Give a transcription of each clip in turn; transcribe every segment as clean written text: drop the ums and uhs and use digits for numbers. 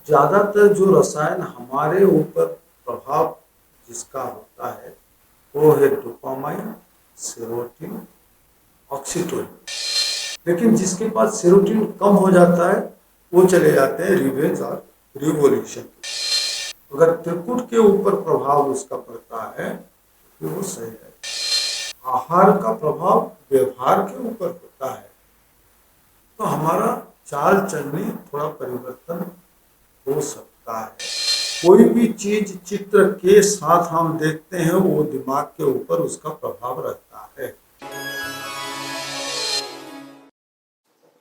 ज़्यादातर जो रसायन हमारे ऊपर प्रभाव जिसका होता है वो है डोपामाइन, सेरोटिन, ऑक्सीटोसिन। लेकिन जिसके पास सेरोटिन कम हो जाता है वो चले जाते हैं रिवेंज और रिवोल्यूशन। अगर त्रिकुट के ऊपर प्रभाव उसका पड़ता है तो वो सही है। आहार का प्रभाव व्यवहार के ऊपर होता है तो हमारा चाल चलने थोड़ा परिवर्तन हो सकता है। कोई भी चीज चित्र के साथ हम देखते हैं वो दिमाग के ऊपर उसका प्रभाव रहता है।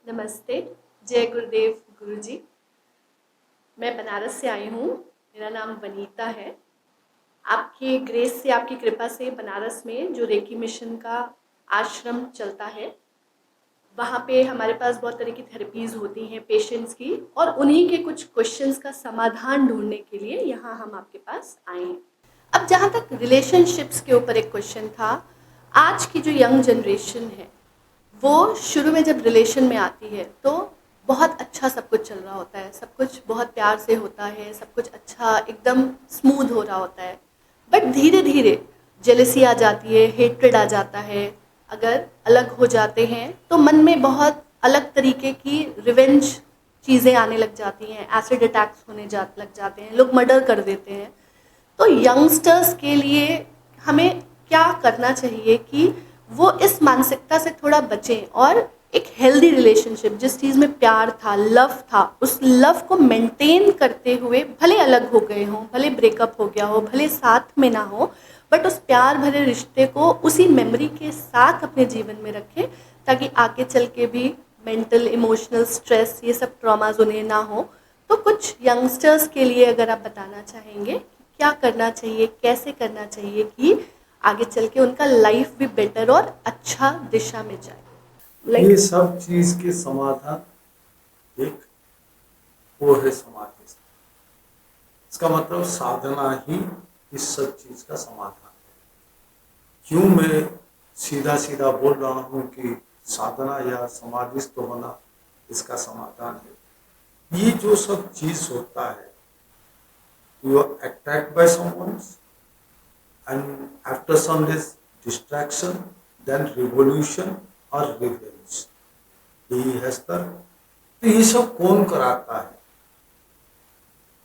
नमस्ते, जय गुरुदेव गुरुजी। मैं बनारस से आई हूँ। मेरा नाम वनीता है। आपकी ग्रेस से, आपकी कृपा से बनारस में जो रेकी मिशन का आश्रम चलता है वहाँ पे हमारे पास बहुत तरह की थेरेपीज़ होती हैं पेशेंट्स की, और उन्हीं के कुछ क्वेश्चंस का समाधान ढूंढने के लिए यहाँ हम आपके पास आए हैं। अब जहाँ तक रिलेशनशिप्स के ऊपर एक क्वेश्चन था, आज की जो यंग जनरेशन है वो शुरू में जब रिलेशन में आती है तो बहुत अच्छा सब कुछ चल रहा होता है, सब कुछ बहुत प्यार से होता है, सब कुछ अच्छा एकदम स्मूथ हो रहा होता है। बट धीरे धीरे जेलसी आ जाती है, हेट्रेड आ जाता है। अगर अलग हो जाते हैं तो मन में बहुत अलग तरीके की रिवेंज चीज़ें आने लग जाती हैं, एसिड अटैक्स लग जाते हैं, लोग मर्डर कर देते हैं। तो यंगस्टर्स के लिए हमें क्या करना चाहिए कि वो इस मानसिकता से थोड़ा बचें और एक हेल्दी रिलेशनशिप, जिस चीज़ में प्यार था, लव था, उस लव को मेंटेन करते हुए, भले अलग हो गए हों, भले ब्रेकअप हो गया हो, भले साथ में ना हो, बट उस प्यार भरे रिश्ते को उसी मेमोरी के साथ अपने जीवन में रखें, ताकि आगे चल के भी मेंटल इमोशनल स्ट्रेस, ये सब ट्रॉमाज उन्हें ना हो। तो कुछ यंगस्टर्स के लिए अगर आप बताना चाहेंगे क्या करना चाहिए, कैसे करना चाहिए कि आगे चल के उनका लाइफ भी बेटर और अच्छा दिशा में जाए। ये सब चीज के समाधान एक वो है समाधि। इसका मतलब साधना ही इस सब चीज का समाधान है। क्यों मैं सीधा सीधा बोल रहा हूँ कि साधना या समाधिस्थ होना इसका समाधान है। ये जो सब चीज होता है, you are attacked by someone and after some days distraction, then revolution or revenge, यही है स्तर। तो ये सब कौन कराता है?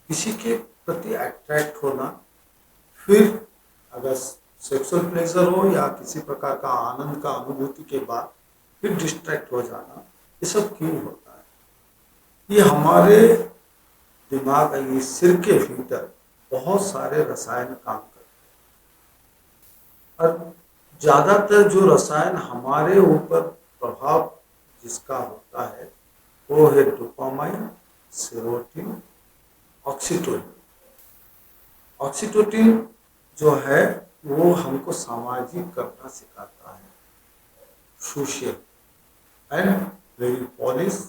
किसी के प्रति अट्रैक्ट होना, फिर अगर सेक्सुअल प्लेजर हो या किसी प्रकार का आनंद का अनुभूति के बाद फिर डिस्ट्रैक्ट हो जाना, ये सब क्यों होता है? ये हमारे दिमाग, ये सिर के भीतर बहुत सारे रसायन काम करते हैं और ज़्यादातर जो रसायन हमारे ऊपर प्रभाव जिसका होता है वो है डोपामाइन, सेरोटिन, ऑक्सीटोसिन। ऑक्सीटोसिन जो है वो हमको सामाजिक करना सिखाता है, social and very polish,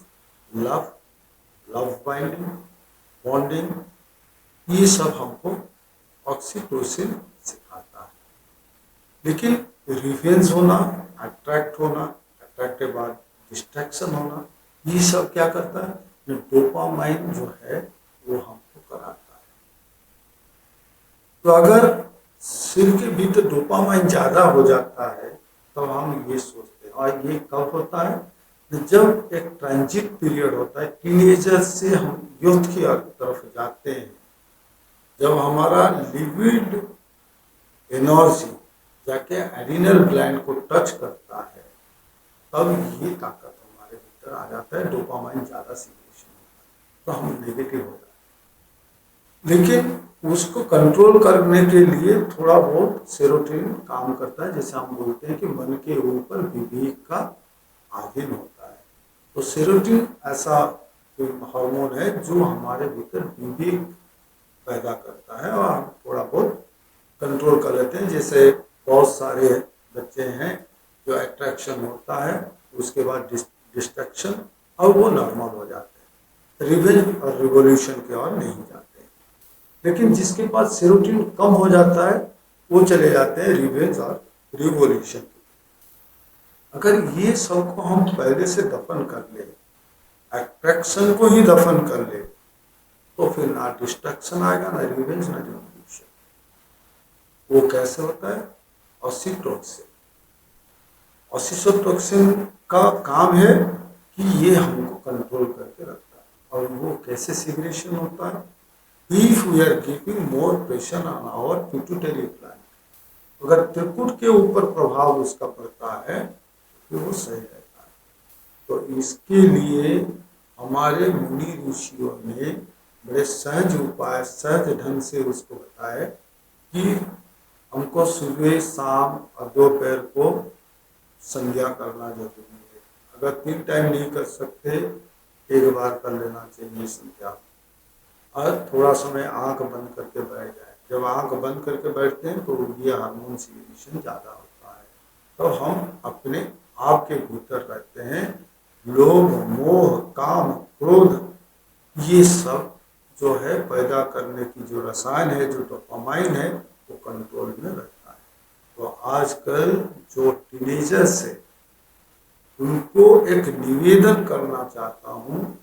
love, love binding, bonding, ये सब हमको ऑक्सीटोसिन सिखाता है। लेकिन रिवेंज होना, अट्रैक्ट होना, अट्रैक्ट के बाद डिस्ट्रैक्शन होना, ये सब क्या करता है? डोपामाइन जो है वो हमको कराता है। तो अगर सिर के भीतर डोपामाइन ज़्यादा हो जाता है तो हम ये सोचते हैं, और ये कब होता है? जब एक ट्रांजिट पीरियड होता है, टीनेजर से हम यूथ की तरफ जाते हैं, जब हमारा लिबिड एनर्जी जाके एडिनल ग्लैंड को टच करता है, तब ये ताकत हमारे भीतर आ जाता है, डोपामाइन ज़्यादा सिक्रेशन होता है, तो हम नेगेटिव हो जाते हैं। लेकिन उसको कंट्रोल करने के लिए थोड़ा बहुत सेरोटोनिन काम करता है, जैसे हम बोलते हैं कि मन के ऊपर विवेक का अधीन होता है। तो सेरोटोनिन ऐसा हार्मोन है जो हमारे भीतर विवेक पैदा करता है और हम थोड़ा बहुत कंट्रोल कर लेते हैं। जैसे बहुत सारे बच्चे हैं जो अट्रैक्शन होता है, उसके बाद डिस्ट्रैक्शन, और वो नॉर्मल हो जाते हैं, रिवेंज और रिवोल्यूशन की ओर नहीं जाते। लेकिन जिसके पास सेरोटोनिन कम हो जाता है वो चले जाते हैं रिवेंज और रिवोल्यूशन। अगर ये सब को हम पहले से दफन कर ले, अट्रैक्शन को ही दफन कर ले, तो फिर ना डिस्ट्रक्शन आएगा, ना रिवेंज, ना रिवोल्यूशन। वो कैसे होता है? ऑक्सीटोसिन। ऑक्सीटोसिन का काम है कि ये हमको कंट्रोल करके रखता है। और वो कैसे सिग्रेशन होता है? If we are giving more pressure on our pituitary gland, अगर त्रिकुट के ऊपर प्रभाव उसका पड़ता है तो वो सही रहता है। तो इसके लिए हमारे मुनि ऋषियों ने बड़े सहज उपाय, सहज ढंग से उसको बताया कि हमको सुबह, शाम और दोपहर को संध्या करना जरूरी है। अगर 3 टाइम नहीं कर सकते, एक बार कर लेना चाहिए संध्या। और थोड़ा समय आंख बंद करके बैठ जाए। जब आंख बंद करके बैठते हैं तो ये हार्मोन सिक्रीशन ज़्यादा होता है। तो हम अपने आप के भीतर रहते हैं। लोभ, मोह, काम, क्रोध, ये सब जो है पैदा करने की जो रसायन है, जो डोपामाइन है, वो कंट्रोल में रहता है। तो आजकल जो टीनेजर्स है उनको एक निवेदन करना चाहता हूँ,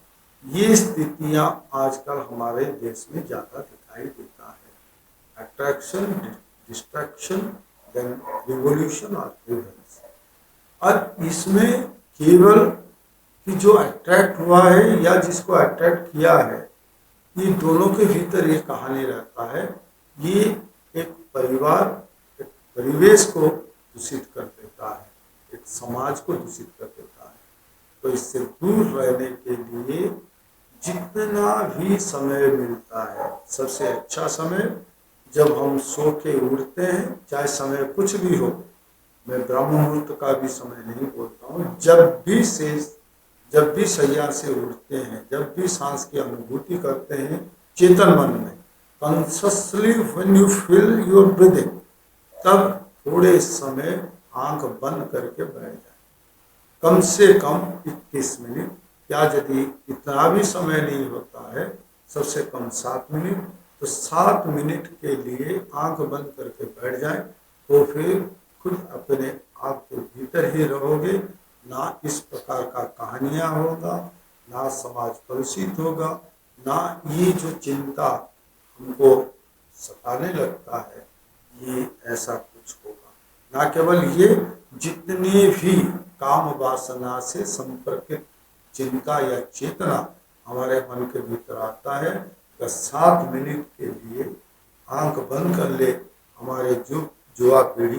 ये स्थितियाँ आजकल हमारे देश में ज़्यादा दिखाई देता है। अट्रैक्शन, डिस्ट्रैक्शन, देन रिवोल्यूशन और रिवेंज। और इसमें केवल कि जो अट्रैक्ट हुआ है या जिसको अट्रैक्ट किया है, ये दोनों के भीतर ये कहानी रहता है। ये एक परिवार, एक परिवेश को दूषित कर देता है, एक समाज को दूषित कर देता है। तो इससे दूर रहने के लिए जितना भी समय मिलता है, सबसे अच्छा समय जब हम सो के उठते हैं, चाहे समय कुछ भी हो। मैं ब्रह्म मुहूर्त का भी समय नहीं बोलता हूँ। जब भी शैया से उठते हैं, जब भी सांस की अनुभूति करते हैं चेतन मन में, consciously when you feel your breathing, तब थोड़े समय आंख बंद करके बैठ जाए, कम से कम 21 मिनट। या यदि इतना भी समय नहीं होता है, सबसे कम 7 मिनट, तो 7 मिनट के लिए आंख बंद करके बैठ जाए। तो फिर खुद अपने आप के भीतर ही रहोगे। ना इस प्रकार का कहानियाँ होगा, ना समाज कलुषित होगा, ना ये जो चिंता हमको सताने लगता है, ये ऐसा कुछ होगा। ना केवल ये, जितने भी काम वासना से संपर्कित चिंता या चेतना हमारे मन के भीतर आता है, अगर 7 मिनट के लिए आंख बंद कर ले हमारे युवा पीढ़ी,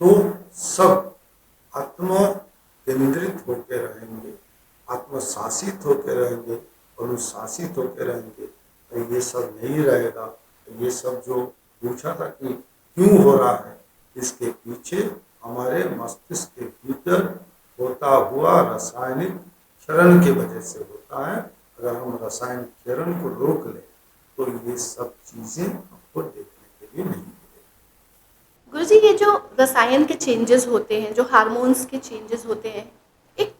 तो सब आत्म केंद्रित होकर रहेंगे, आत्मशासित होकर रहेंगे, अनुशासित होकर रहेंगे। तो ये सब नहीं रहेगा। तो ये सब जो पूछा था कि क्यों हो रहा है, इसके पीछे हमारे मस्तिष्क के भीतर होता हुआ रासायनिक क्षरण की वजह से होता है। अगर हम रासायनिक क्षरण को रोक लें तो ये सब चीज़ें हमको देखने के लिए नहीं मिलेगी। गुरुजी, ये जो रसायन के चेंजेस होते हैं, जो हार्मोन्स के चेंजेस होते हैं, एक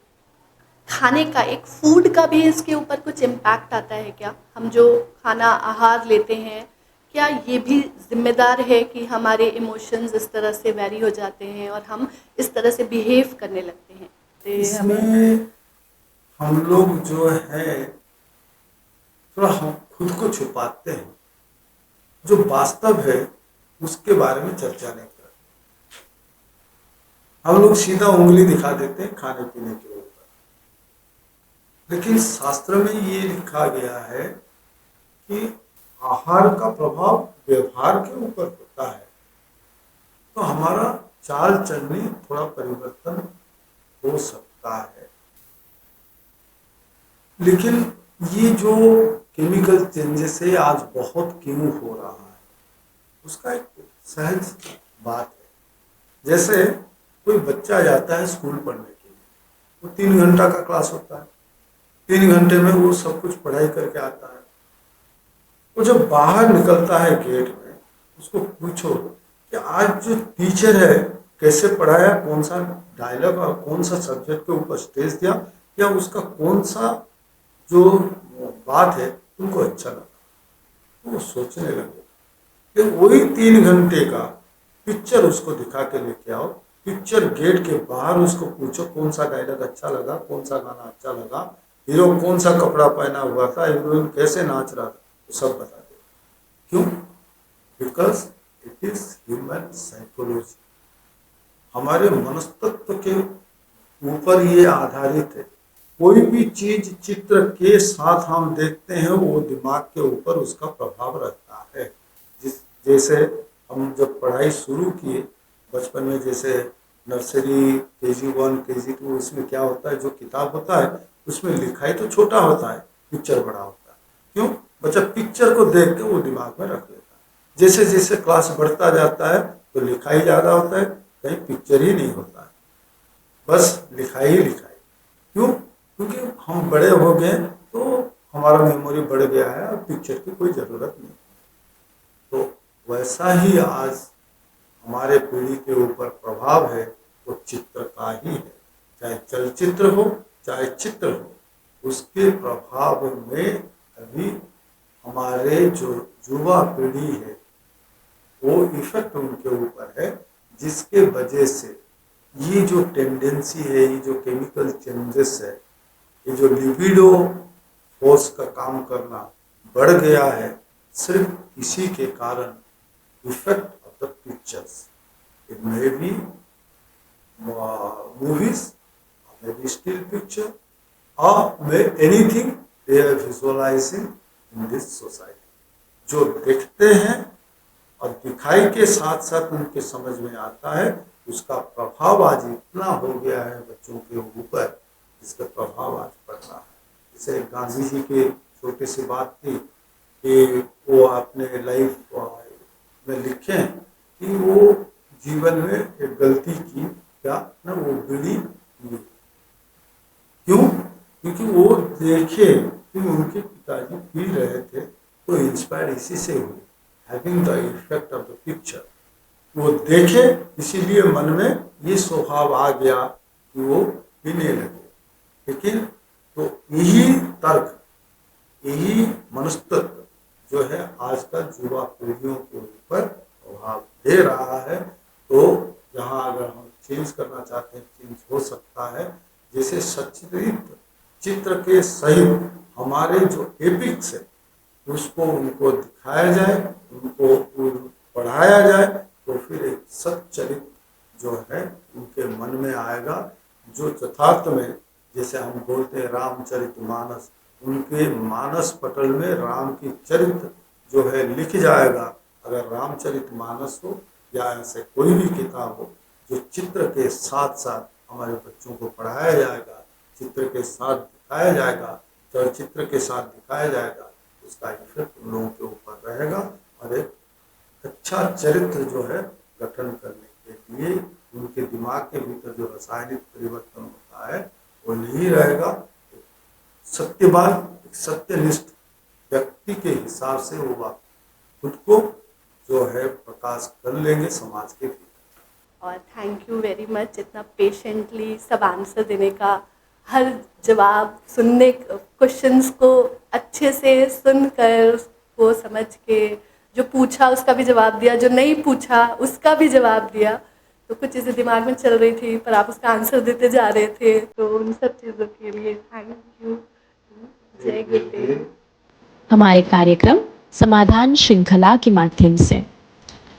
खाने का, एक फूड का भी इसके ऊपर कुछ इम्पैक्ट आता है क्या? हम जो खाना आहार लेते हैं, क्या ये भी जिम्मेदार है कि हमारे इमोशंस इस तरह से वैरी हो जाते हैं और हम इस तरह से बिहेव करने लगते हैं? इसमें हम लोग जो है थोड़ा हम खुद को छुपाते हैं, जो वास्तव है उसके बारे में चर्चा नहीं करते। हम लोग सीधा उंगली दिखा देते हैं खाने पीने के ऊपर, लेकिन शास्त्र में ये लिखा गया है कि आहार का प्रभाव व्यवहार के ऊपर होता है। तो हमारा चाल चलनी थोड़ा परिवर्तन हो सकता है। लेकिन ये जो केमिकल चेंजेस है आज बहुत क्यों हो रहा है, उसका एक सहज बात है। जैसे कोई बच्चा जाता है स्कूल पढ़ने के लिए, वो 3 घंटा का क्लास होता है, 3 घंटे में वो सब कुछ पढ़ाई करके आता है। वो जब बाहर निकलता है गेट में, उसको पूछो कि आज जो टीचर है कैसे पढ़ाया, कौन सा डायलॉग और कौन सा सब्जेक्ट के ऊपर स्ट्रेस दिया, या उसका कौन सा जो बात है तुमको अच्छा लगा, तो वो सोचने लगे। कि वही 3 घंटे का पिक्चर उसको दिखा के लेके आओ, पिक्चर गेट के बाहर उसको पूछो कौन सा डायलॉग अच्छा लगा, कौन सा गाना अच्छा लगा, हीरो कौन सा कपड़ा पहना हुआ था, हीरोइन कैसे नाच रहा था, वो सब बता देगा। क्यों? Because it is human psychology, हमारे मनस्तत्व के ऊपर ये आधारित है। कोई भी चीज चित्र के साथ हम देखते हैं वो दिमाग के ऊपर उसका प्रभाव रहता है। जैसे हम जब पढ़ाई शुरू किए बचपन में, जैसे नर्सरी KG1 KG2, उसमें क्या होता है, जो किताब होता है उसमें लिखाई तो छोटा होता है, पिक्चर बड़ा होता है। क्यों? बच्चा पिक्चर को देख के वो दिमाग में रख लेता है। जैसे जैसे क्लास बढ़ता जाता है तो लिखाई ज़्यादा होता है, कहीं पिक्चर ही नहीं होता है, बस लिखाई ही लिखाई। क्यों? क्योंकि हम बड़े हो गए तो हमारा मेमोरी बढ़ गया है और पिक्चर की कोई ज़रूरत नहीं। तो वैसा ही आज हमारे पीढ़ी के ऊपर प्रभाव है वो चित्र का ही है। चाहे चलचित्र हो चाहे चित्र हो, उसके प्रभाव में अभी हमारे जो युवा पीढ़ी है वो इफेक्ट उनके ऊपर है, जिसके वजह से ये जो टेंडेंसी है, ये जो केमिकल चेंजेस है, ये जो लिबिडो फोर्स का काम करना बढ़ गया है, सिर्फ इसी के कारण effect of the pictures. It may be movies, or maybe still picture, or anything they are visualizing in this society. जो देखते हैं और दिखाई के साथ साथ उनके समझ में आता है, उसका प्रभाव आज इतना हो गया है बच्चों के ऊपर, इसका प्रभाव आज पड़ रहा है। जैसे गांधी जी की छोटी सी बात थी कि वो अपने लाइफ में लिखें कि वो जीवन में एक गलती की, क्या ना, वो बीड़ी पी। क्यों? क्योंकि वो देखे कि उनके पिताजी पी रहे थे तो इंस्पायर इसी से हुई, having the effect of the picture. वो देखे इसीलिए मन में ये स्वभाव आ गया कि वो पीने लगे। लेकिन तो यही तर्क, यही मनस्तत्व जो है आज का युवा पीढ़ियों के ऊपर प्रभाव दे रहा है। तो यहाँ अगर हम चेंज करना चाहते हैं, चेंज हो सकता है। जैसे सचित्र चित्र के सहित हमारे जो एपिक्स है उसको उनको दिखाया जाए, उनको पढ़ाया जाए, तो फिर एक सच्चरित्र जो है उनके मन में आएगा, जो यथार्थ में, जैसे हम बोलते हैं रामचरितमानस, उनके मानस पटल में राम की चरित्र जो है लिख जाएगा। अगर रामचरितमानस हो या ऐसे कोई भी किताब हो जो चित्र के साथ साथ हमारे बच्चों को पढ़ाया जाएगा, चित्र के साथ दिखाया जाएगा, चलचित्र के साथ दिखाया जाएगा, उसका इफेक्ट उन लोगों के ऊपर रहेगा और एक अच्छा चरित्र जो है गठन करने के लिए उनके दिमाग के भीतर जो रासायनिक परिवर्तन होता है वो नहीं रहेगा। सत्यवान, सत्यनिष्ठ व्यक्ति के हिसाब से वो खुद को जो है प्रकाश कर लेंगे समाज के भीतर। और थैंक यू वेरी मच इतना पेशेंटली सब आंसर देने का, हर जवाब सुनने, क्वेश्चंस को अच्छे से सुनकर उसको समझ के, जो पूछा उसका भी जवाब दिया, जो नहीं पूछा उसका भी जवाब दिया। तो कुछ चीज़ें दिमाग में चल रही थी पर आप उसका आंसर देते जा रहे थे, तो उन सब चीज़ों के लिए थैंक यू। जय गुरुदेव। हमारे कार्यक्रम समाधान श्रृंखला के माध्यम से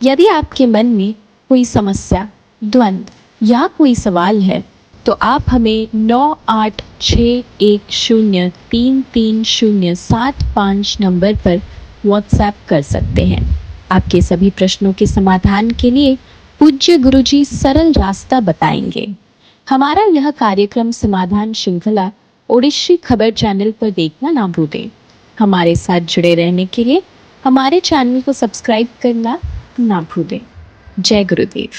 यदि आपके मन में कोई समस्या, द्वंद्व या कोई सवाल है तो आप हमें 9861033075 नंबर पर व्हाट्सएप कर सकते हैं। आपके सभी प्रश्नों के समाधान के लिए पूज्य गुरुजी सरल रास्ता बताएंगे। हमारा यह कार्यक्रम समाधान श्रृंखला ओडिशी खबर चैनल पर देखना ना भूलें। हमारे साथ जुड़े रहने के लिए हमारे चैनल को सब्सक्राइब करना ना भूलें। जय गुरुदेव।